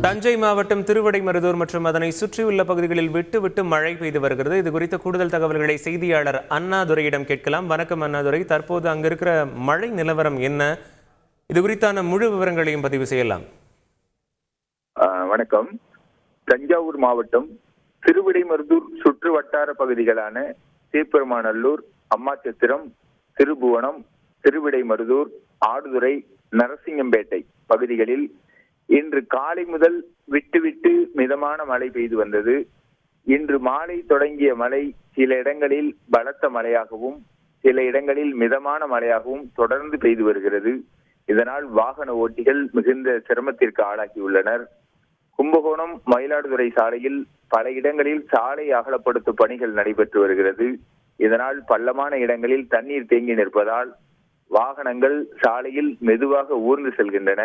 தஞ்சை மாவட்டம் திருவிடைமருதூர் மற்றும் அதனை சுற்றியுள்ள பகுதிகளில் விட்டு மழை பெய்து வருகிறது. இது குறித்த கூடுதல் தகவல்களை செய்தியாளர் அண்ணாதுரையிடம் கேட்கலாம். வணக்கம் அண்ணாதுரை, தற்போது அங்க இருக்கிற மழை நிலவரம் என்ன? இது குறித்தான முழு விவரங்களையும் பதிவு செய்யலாம். வணக்கம். தஞ்சாவூர் மாவட்டம் திருவிடைமருதூர் சுற்று வட்டார பகுதிகளான சீப்பெருமாநல்லூர், அம்மாச்சத்திரம், திருபுவனம், திருவிடைமருதூர், ஆடுதுறை, நரசிங்கம்பேட்டை பகுதிகளில் இன்று காலை முதல் விட்டு மிதமான மழை பெய்து வந்தது. இன்று மாலை தொடங்கிய மழை சில இடங்களில் பலத்த மழையாகவும் சில இடங்களில் மிதமான மழையாகவும் தொடர்ந்து பெய்து வருகிறது. இதனால் வாகன ஓட்டிகள் மிகுந்த சிரமத்திற்கு ஆளாகியுள்ளனர். கும்பகோணம் மயிலாடுதுறை சாலையில் பல இடங்களில் சாலை அகலப்படுத்தும் பணிகள் நடைபெற்று வருகிறது. இதனால் பள்ளமான இடங்களில் தண்ணீர் தேங்கி நிற்பதால் வாகனங்கள் சாலையில் மெதுவாக ஊர்ந்து செல்கின்றன.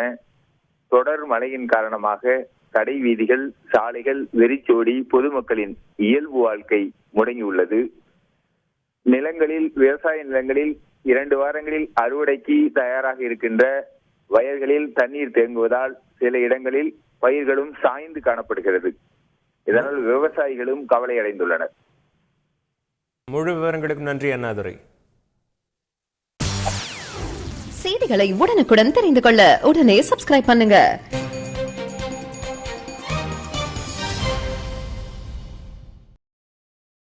தொடர் மழையின் காரணமாக கடை வீதிகள், சாலைகள் வெறிச்சோடி பொதுமக்களின் இயல்பு வாழ்க்கை முடங்கியுள்ளது. நிலங்களில், விவசாய நிலங்களில் 2 வாரங்களில் அறுவடைக்கு தயாராக இருக்கின்ற வயல்களில் தண்ணீர் தேங்குவதால் சில இடங்களில் பயிர்களும் சாய்ந்து காணப்படுகிறது. இதனால் விவசாயிகளும் கவலை அடைந்துள்ளனர். முழு விவரங்களுக்கு நன்றி அண்ணாதுரை. செய்திகளை உடனுக்குடன் தெரிந்து கொள்ள உடனே சப்ஸ்கிரைப் பண்ணுங்க.